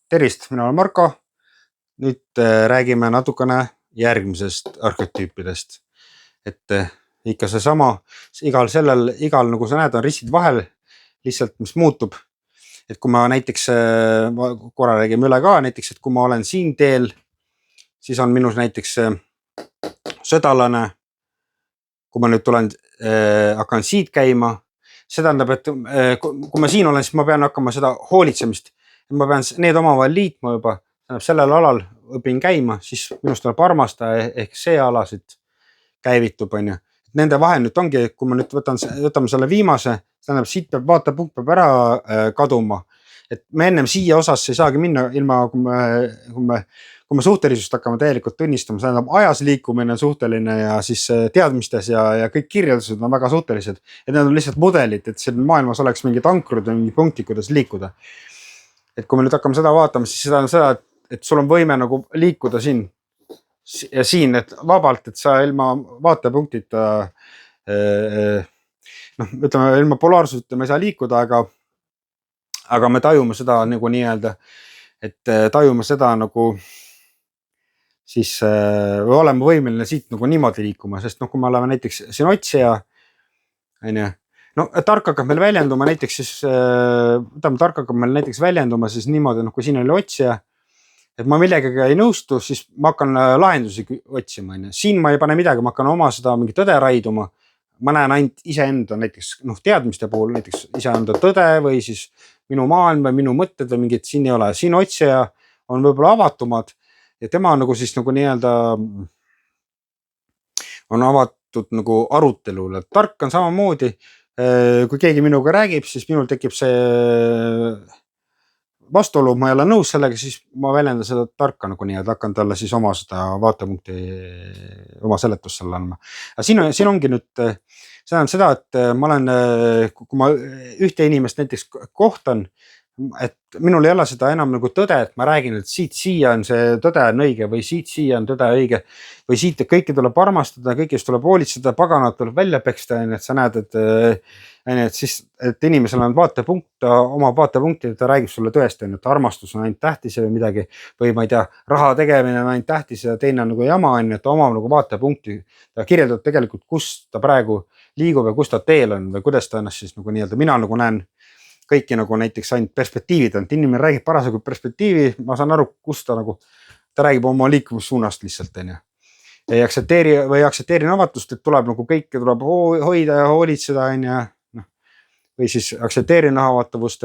Tervist, mina olen Marko. Nüüd räägime natukene järgmisest arhetüüpidest. Et ikka see sama, igal nagu sa näed, on ristid vahel, lihtsalt mis muutub. Et kui ma näiteks, ma korra räägime üle ka, näiteks, et kui ma olen siin teel, siis on minus näiteks södalane. Kui ma nüüd tulen, hakkan siit käima, see tähendab, et kui ma siin olen, siis ma pean hakkama seda hoolitsemist. Ma pean need omavahel liitma juba, sellel alal õpin käima, siis minust tuleb armastaja ehk see alasid käivitub. Nende vahel nüüd ongi, kui ma nüüd võtame selle viimase, tähendab, siit peab vaatepunkt peab ära kaduma. Et me ennem siia osasse ei saagi minna ilma, kui me suhtelisust hakkame täielikult tunnistama, see tähendab ajas liikumine on suhteline ja siis teadmistes ja kõik kirjeldused on väga suhtelised. Et need on lihtsalt mudelid, et siin maailmas oleks mingid ankrud ja mingi punktid, kuidas liikuda. Et kui me nüüd hakkame seda vaatama, siis seda on seda, et sul on võime nagu liikuda siin ja siin, et vabalt, et sa ilma vaatepunktita, ütleme ilma polaarsuseta me ei saa liikuda, aga me tajume seda nagu nii-öelda, et tajume seda nagu siis või oleme võimeline siit nagu niimoodi liikuma, sest kui me oleme näiteks siin otsija, tark hakkab meil väljenduma näiteks siis, tark hakkab meil näiteks väljenduma siis niimoodi, kui siin oli otsija, et ma millegagi ei nõustu, siis ma hakkan lahendusi otsima. Siin ma ei pane midagi, ma hakkan oma seda mingi tõde raiduma. Ma näen ainult iseenda näiteks teadmiste puhul, näiteks iseenda tõde või siis minu maailm või minu mõtted või mingid siin ei ole. Siin otsija on võib-olla avatumad ja tema nagu siis nagu nii-öelda on avatud nagu arutelule. Tark on samamoodi, kui keegi minuga räägib, siis minul tekib see vastuolu, ma ei ole nõus sellega, siis ma väljendan seda tarka nagu nii, et hakkan talle siis oma seda vaatepunkti, oma seletust selle andma. Aga siin ongi nüüd, see on seda, et ma olen, kui ma ühte inimest näiteks kohtan, et minul ei ole seda enam nagu tõde, et ma räägin, et siit siia on see tõde on õige või siit siia on tõde õige või siit kõike tuleb armastada, kõigest tuleb hoolitseda, paganat tuleb välja peksta, et sa näed, et siis, et inimesel on vaatepunkt, oma vaatepunkti, ta räägib sulle tõesti, et armastus on ainult tähtis või midagi, või ma ei tea, raha tegemine on ainult tähtis ja teine on nagu jama, et ta oma nagu vaatepunkti, ta kirjeldab tegelikult, kus ta praegu liigub ja kus ta teel on või kuidas ta ennast siis nagu nii-öelda, mina nagu näen kõiki nagu näiteks ainult perspektiivid on, et inimene räägib parasjagu perspektiivi, ma saan aru, kus ta nagu, ta räägib oma liikumissuunast lihtsalt, ei aktsepteerin avatust, et tuleb nagu kõike tuleb hoida ja hoolitseda, või siis aktsepteerin avatavust,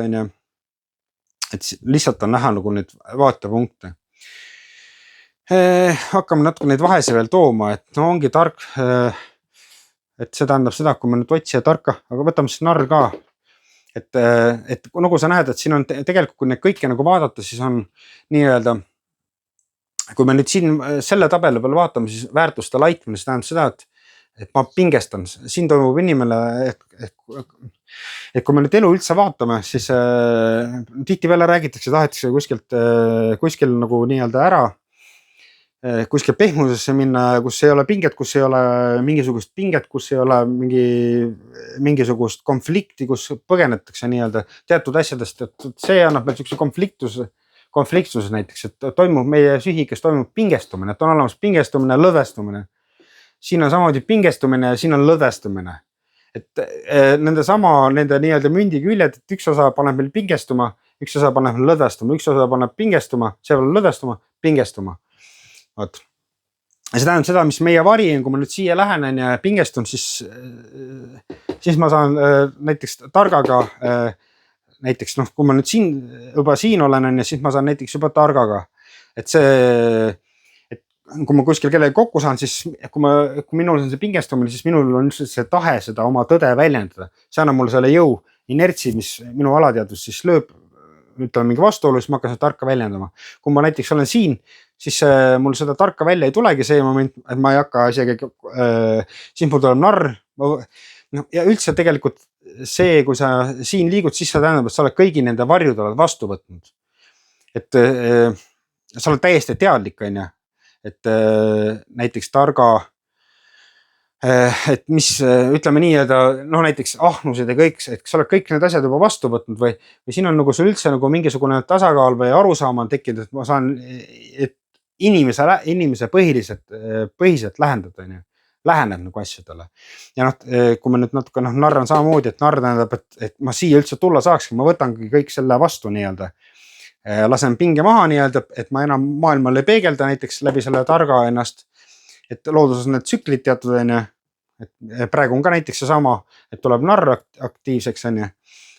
et lihtsalt on näha nagu neid vaatepunkte. Hakkame natuke neid vahesi veel tooma, et ongi tark, et see tähendab seda, kui me nüüd otsija tarka, aga võtame siis narr ka. Et nagu sa näed, et siin on tegelikult, kui neid kõike nagu vaadata, siis on nii-öelda, kui me nüüd siin selle tabeli peal vaatame, siis väärtuste laitmine, see tähendab seda, et ma pingestan, siin toimub inimene, et kui me nüüd elu üldse vaatame, siis tihti veel räägitakse, tahetakse kuskil nagu nii-öelda ära, kuskil pehmusesse minna, kus ei ole pinget, kus ei ole mingisugust pinget, kus ei ole mingisugust konflikti, kus põgenetakse nii-öelda teatud asjadest, et see annab meil siukse konfliktsus näiteks, et toimub meie psüühikas toimub pingestumine, et on olemas pingestumine, lõdvestumine. Siin on samamoodi pingestumine ja siin on lõdvestumine. Et nende nii-öelda mündi küljed, et üks osa paneb meil pingestuma, üks osa paneb lõdvestuma, üks osa paneb pingestuma, see paneb lõdvestuma, pingestuma. See tähendab seda, mis meie vari on, kui ma nüüd siia lähenen ja pingestun, siis ma saan näiteks targaga, näiteks kui ma nüüd juba siin olen, siis ma saan näiteks juba targaga. Et kui ma kuskil kellegi kokku saan, siis kui minul on see pingestumine, siis minul on see tahe seda oma tõde väljendada. See annab mulle selle jõu inertsi, mis minu alateadvus siis lööb, ütleme mingi vastuolu, siis ma hakkan seda tarka väljendama. Kui ma näiteks olen siin, siis mul seda tarka välja ei tulegi see moment, et ma ei hakka isegi, siis mul tuleb narr. Ja üldse tegelikult see, kui sa siin liigud, siis sa tähendab, et sa oled kõigi nende varjud oled vastu võtnud. Et sa oled täiesti teadlik, et näiteks targa et mis ütleme nii, noh näiteks ahnused ja kõik, et sa oled kõik need asjad juba vastu võtnud või siin on nagu sul üldse nagu mingisugune tasakaal või arusaam on tekkinud, et ma saan, et inimese põhiselt lähened nagu asjadele. Ja noh, kui ma nüüd natuke narran samamoodi, et narr tähendab, et ma siia üldse tulla saakski, ma võtangi kõik selle vastu nii-öelda. Lasen pinge maha nii-öelda, et ma enam maailmale ei peegelda näiteks läbi selle targa ennast. Et looduses on need tsüklid teatud, et praegu on ka näiteks seesama, et tuleb narr aktiivseks,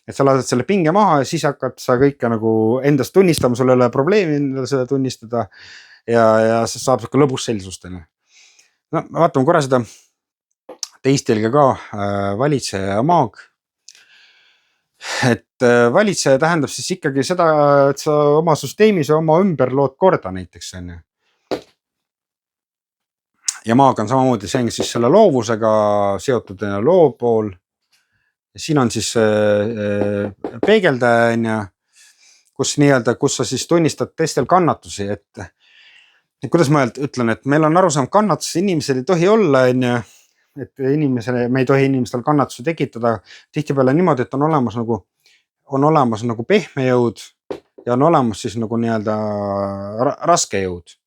et sa lased selle pinge maha ja siis hakkad sa kõike nagu endast tunnistama, sul ei ole probleemi seda tunnistada ja saab siuke lõbus seltsust. No vaatame korra seda teist jälge ka, valitseja ja maag. Et valitseja tähendab siis ikkagi seda, et sa oma süsteemis ja oma ümber lood korda näiteks. Ja maag on samamoodi, see on siis selle loovusega seotud loo pool. Siin on siis peegeldaja, kus nii-öelda, kus sa siis tunnistad teistel kannatusi, et kuidas ma ütlen, et meil on arusaam kannatusi, inimesel ei tohi olla, et me ei tohi inimestel kannatusi tekitada. Tihtipeale niimoodi, et on olemas nagu pehme jõud ja on olemas siis nagu nii-öelda raske jõud.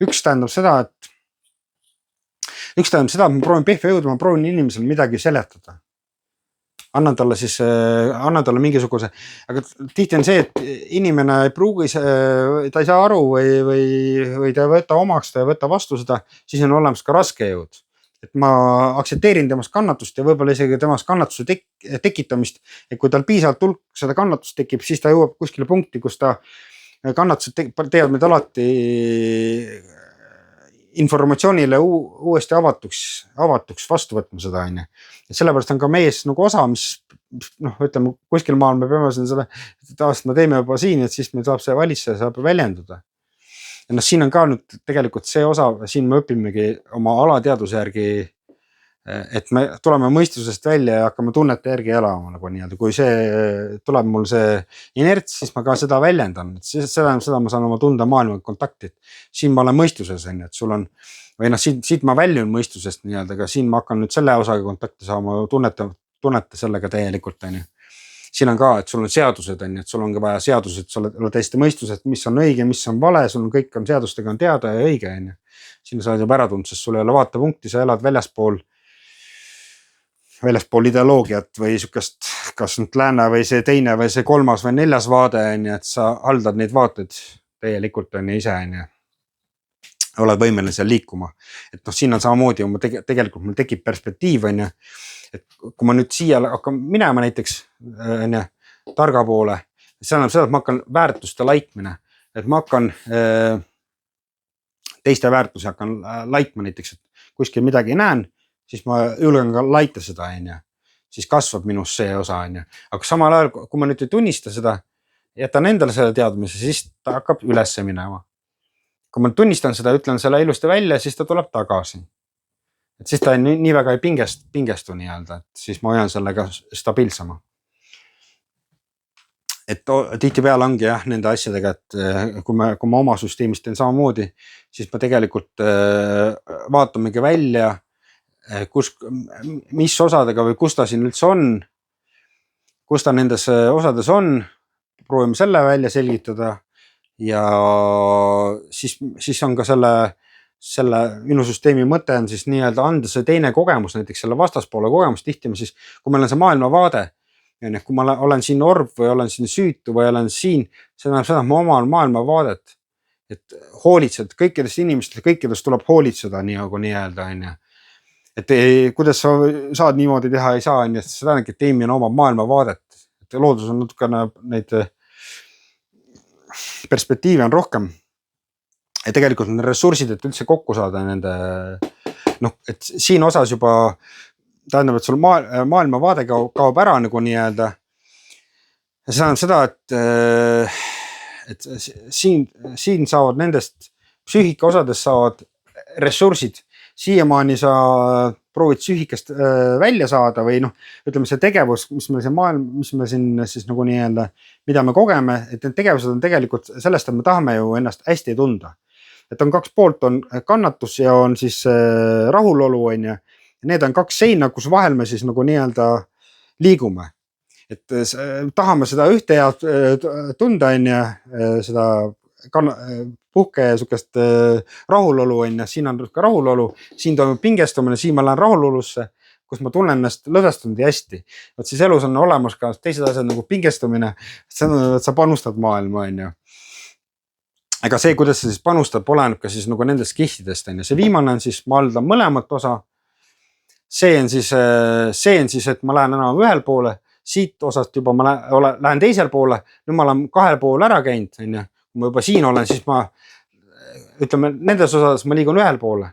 Üks tähendab seda, et ma proovin pehme jõudu, ma proovin inimesele midagi seletada. Annan talle mingisuguse, aga tihti on see, et inimene ei pruugi, ta ei saa aru või ta ei võta omaks, ta ei võta vastu seda, siis on olemas ka raske jõud. Et ma aktsepteerin temast kannatust ja võib-olla isegi temast kannatuse tekitamist, et kui tal piisavalt hulk seda kannatust tekib, siis ta jõuab kuskile punkti, kus ta kannatused teevad meid alati informatsioonile uuesti avatuks vastu võtma seda. Et sellepärast on ka mees nagu osa, mis ütleme kuskil maal me peame selle taast me teeme juba siin, et siis meil saab see valitseja saab väljenduda. Ja siin on ka nüüd tegelikult see osa, siin me õpimegi oma alateaduse järgi, et me tuleme mõistusest välja ja hakkame tunnete järgi elama nagu nii-öelda. Kui see tuleb mul see inerts, siis ma ka seda väljendan. Seda ma saan oma tunde maailmaga kontakti. Siin ma olen mõistuses, et sul on, või siit ma väljun mõistusest nii-öelda, aga siin ma hakkan nüüd selle osaga kontakti saama, tunnete sellega täielikult. Siin on ka, et sul on seadused, et sul on ka vaja seadused, sul on täiesti mõistused, mis on õige, mis on vale, sul on kõik on seadustega on teada ja õige. Siin sa oled juba ära tundnud, sest sul ei ole vaatepunkti, sa elad väljaspool ideoloogiat või sükest, kas nüüd lääne või see teine või see kolmas või neljas vaade, et sa haldad neid vaateid täielikult ise, oled võimeline seal liikuma. Et siin on samamoodi, tegelikult mul tekib perspektiiv, et kui ma nüüd siia hakkan minema näiteks targa poole, see annab seda, et ma hakkan väärtuste laitmine, et ma hakkan teiste väärtusi hakkan laitma näiteks, et kuskil midagi näen, siis ma julgen ka laita seda, siis kasvab minus see osa, aga samal ajal, kui ma nüüd ei tunnista seda, jätan endale selle teadmise, siis ta hakkab ülesse minema. Kui ma tunnistan seda, ütlen selle ilusti välja, siis ta tuleb tagasi. Et siis ta nii väga ei pingestu nii-öelda, et siis ma hoian sellega stabiilsema. Et tihti peale ongi nende asjadega, et kui ma oma süsteemist teen samamoodi, siis ma tegelikult vaatamegi välja, mis osadega või kus ta siin üldse on, kus ta nendes osades on, proovime selle välja selgitada ja siis on ka selle minu süsteemi mõte on siis nii-öelda anda see teine kogemus, näiteks selle vastaspoole kogemus tihti siis, kui meil on see maailmavaade, kui ma olen siin orb või olen siin süütu või olen siin, see näeb seda, et ma omal maailmavaadet, et hoolitsed kõikidest inimestest, kõikidest tuleb hoolitseda nii-öelda. Et kuidas sa saad niimoodi teha, ei saa, see tähendabki, et inimene omab maailmavaadet. Et loodus on natukene neid perspektiive on rohkem. Ja tegelikult need ressursid, et üldse kokku saada nende, et siin osas juba tähendab, et sul maailmavaade kaob ära nagu nii-öelda. Ja see tähendab seda, et siin saavad nendest psüühika osades saavad ressursid. Siiamaani sa proovid psüühikast välja saada või ütleme see tegevus, mis me siin siis nagu nii-öelda, mida me kogeme, et need tegevused on tegelikult sellest, et me tahame ju ennast hästi tunda. et on kaks poolt, on kannatus ja on siis rahulolu on ju. Need on kaks seina, kus vahel me siis nagu nii-öelda liigume. Et tahame seda ühte head tunda on ju, seda puhke ja sukest rahulolu on ju, siin on ka rahulolu, siin toimub pingestumine, siin ma lähen rahulolusse, kus ma tunnen ennast lõdvestunud ja hästi. Võt siis elus on olemas ka teised asjad nagu pingestumine, sa panustad maailma on ju. Aga see, kuidas sa siis panustad, oleneb ka siis nagu nendest kihtidest on ju. See viimane on siis, ma haldan mõlemat osa. See on siis, et ma lähen enam ühel poole, siit osast juba ma lähen teisel poole, nüüd ma olen kahel pool ära käinud, on ju. Kui ma juba siin olen, siis ma, ütleme, nendes osades ma liigun ühel poole.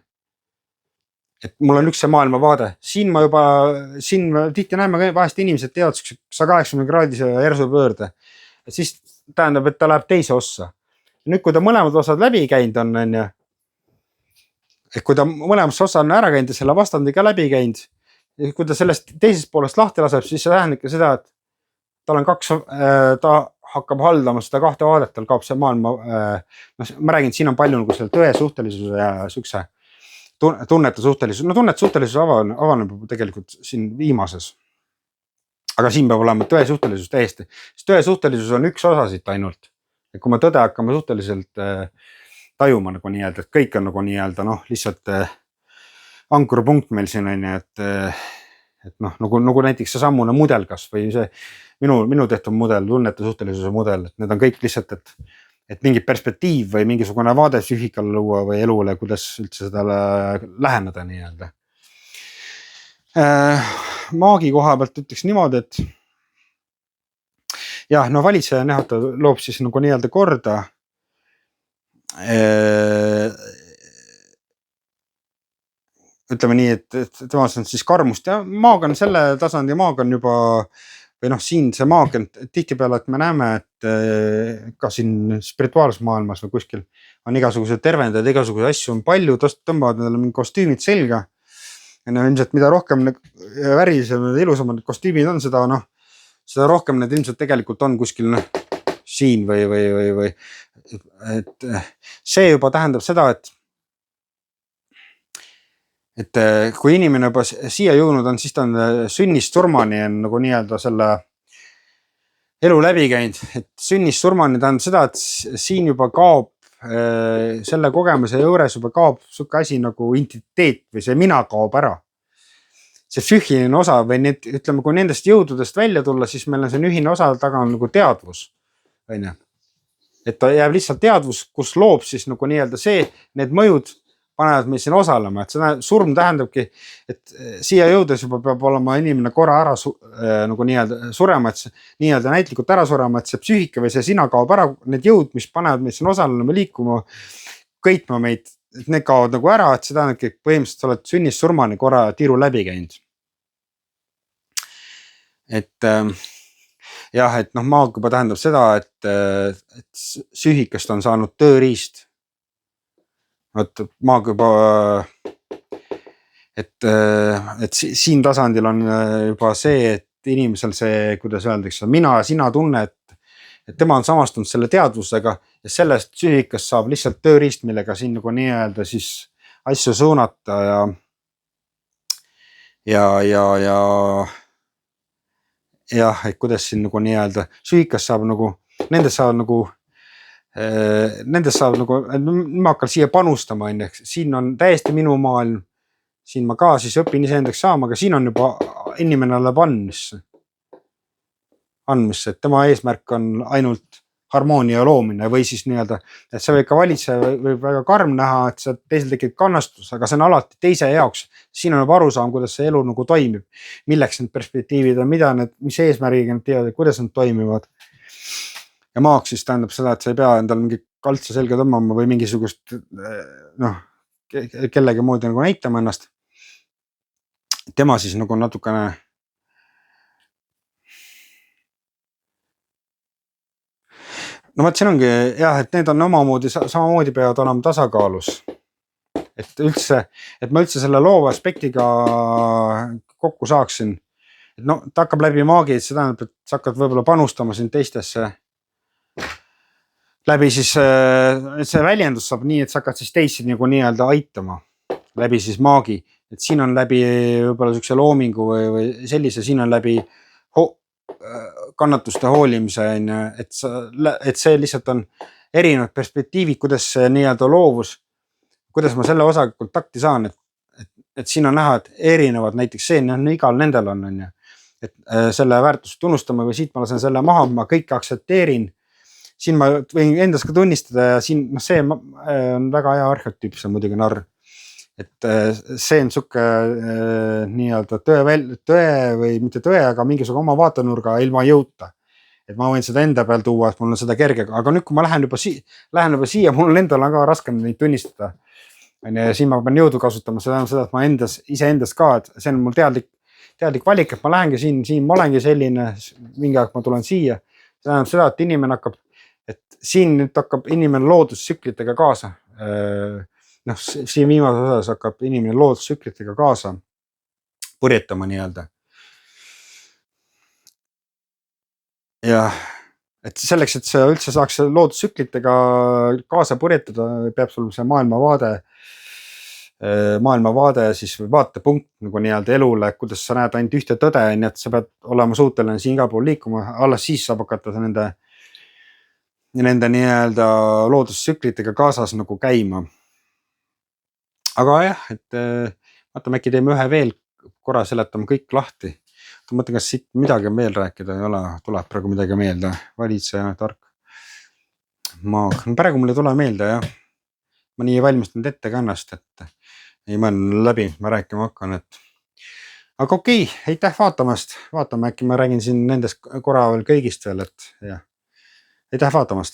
Et mul on üks see maailmavaade. Siin tihti näeme vahest inimesed teevad 180 kraadise järsu pöörde. Et siis tähendab, et ta läheb teise ossa. Nüüd, kui ta mõlemad osad läbi käinud on ju, et kui ta mõlemasse osa on ära käinud ja selle vastandi ka läbi käinud, kui ta sellest teisest poolest lahti laseb, siis see tähendab ka seda, et tal on ta hakkab haldama seda kahte vaadet, tal kaob see maailma, ma räägin, et siin on palju nagu selle tõe suhtelisuse ja sükse tunnete suhtelisus. No tunnete suhtelisus avaneb tegelikult siin viimases. Aga siin peab olema tõe suhtelisus täiesti. Tõe suhtelisus on üks osa siit ainult. Et kui me tõde hakkame suhteliselt tajuma nagu nii-öelda, et kõik on nagu nii-öelda lihtsalt ankurpunkt meil siin on ju, et nagu näiteks see sammune mudel kas või see minu tehtud mudel, tunnete suhtelisuse mudel, et need on kõik lihtsalt, et mingi perspektiiv või mingisugune vaade psüühikale luua või elule, kuidas üldse seda läheneda nii-öelda. Maagi koha pealt ütleks niimoodi, et jah, valitseja nähata loob siis nagu nii-öelda korda. Ütleme nii, et temas on siis karmust ja maag on selle tasandi, maag on juba või siin see maag on tihtipeale, et me näeme, et ka siin spirituaalses maailmas või kuskil on igasugused tervendajad, igasuguseid asju on palju, tõmbavad neile mingi kostüümid selga. Ja ilmselt mida rohkem värisem ja ilusamad kostüümid on, seda rohkem need ilmselt tegelikult on kuskil siin või et see juba tähendab seda, et kui inimene juba siia jõudnud on, siis ta on sünnist surmani on nagu nii-öelda selle elu läbi käinud, et sünnist surmani tähendab seda, et siin juba kaob selle kogemuse juures juba kaob suke asi nagu identiteet või see mina kaob ära. See psüühiline osa või need, ütleme, kui nendest jõududest välja tulla, siis meil on see ühine osa taga on nagu teadvus. Et ta jääb lihtsalt teadvus, kus loob siis nagu nii-öelda see, need mõjud panevad meid siin osalema, et seda surm tähendabki, et siia jõudes juba peab olema inimene korra ära nagu nii-öelda surema, et nii-öelda näitlikult ära surema, et see psüühika või see sina kaob ära, need jõud, mis panevad meid siin osalema, liikuma, kõitma meid, et need kaovad nagu ära, et see tähendabki, et põhimõtteliselt sa oled sünnist surmani korra tiiru läbi käinud. Et jah, et maag juba tähendab seda, et psüühikast on saanud tööriist. Maag juba, et siin tasandil on juba see, et inimesel see, kuidas öeldakse, mina ja sina tunne, et tema on samastunud selle teadvusega ja sellest psüühikast saab lihtsalt tööriist, millega siin nagu nii-öelda siis asju suunata ja et kuidas siin nagu nii-öelda psüühikast saab nagu, nendest saab nagu, ma hakkan siia panustama, siin on täiesti minu maailm, siin ma ka siis õpin iseendaks saama, aga siin on juba inimene läheb andmisse, et tema eesmärk on ainult harmoonia loomine või siis nii-öelda, et see võib ka valitseja võib väga karm näha, et see teisel tekib kannastus, aga see on alati teise jaoks. Siin on juba arusaam, kuidas see elu nagu toimib, milleks need perspektiivid on, mis eesmärgiga nad teevad ja kuidas nad toimivad. Ja maaks siis tähendab seda, et sa ei pea endal mingi kaltsa selga tõmbama või mingisugust kellegi moodi nagu näitama ennast. Tema siis nagu natukene siin ongi jah, et need on omamoodi, samamoodi peavad olema tasakaalus. Et ma üldse selle loova aspektiga kokku saaksin. Et ta hakkab läbi maagi, et see tähendab, et sa hakkad võib-olla panustama siin läbi siis see väljendus saab nii, et sa hakkad siis teisi nagu nii-öelda aitama läbi siis maagi, et siin on läbi võib-olla siukse loomingu või sellise, siin on läbi kannatuste hoolimise on ju, et see lihtsalt on erinevad perspektiivid, kuidas see nii-öelda loovus, kuidas ma selle osaga kontakti saan, et siin on näha, et erinevad näiteks see on igal nendel on ju, et selle väärtust tunnustama või siit ma lasen selle maha, ma kõike aktsepteerin. Siin ma võin endas ka tunnistada ja siin see on väga hea arhetüüp, see on muidugi narr. Et see on siuke nii-öelda tõe või mitte tõe, aga mingisugune oma vaatenurga ilma jõuta. Et ma võin seda enda peal tuua, et mul on seda kerge, aga nüüd, kui ma lähen juba siia, mul endal on ka raskem neid tunnistada. Ja siin ma pean jõudu kasutama, see tähendab seda, et ma iseendas ka, et see on mul teadlik valik, et ma lähengi siin ma olengi selline, mingi aeg ma tulen siia. See tähendab seda, et inimene hakkab, et siin nüüd hakkab inimene loodustsüklitega kaasa. Siin viimase osas hakkab inimene loodustsüklitega kaasa purjetama nii-öelda. Ja et selleks, et see üldse saaks loodustsüklitega kaasa purjetada, peab sul see maailmavaade siis vaatepunkt nagu nii-öelda elule, kuidas sa näed ainult ühte tõde, nii et sa pead olema suuteline siin igal pool liikuma, alles siis saab hakata nende nii-öelda loodustsüklitega kaasas nagu käima. Aga jah, et vaatame, äkki teeme ühe veel korra, seletame kõik lahti. Ma mõtlen, kas siit midagi veel rääkida ei ole, tuleb praegu midagi meelde. Valitseja, tark. Praegu mulle ei tule meelde, jah. Ma nii valmistanud ette ka ennast, et ei mõelnud läbi, ma rääkima hakkan, et aga okei, aitäh vaatamast. Vaatame, äkki ma räägin siin nendest korra veel kõigist veel, et jah. Aitäh vaatamast.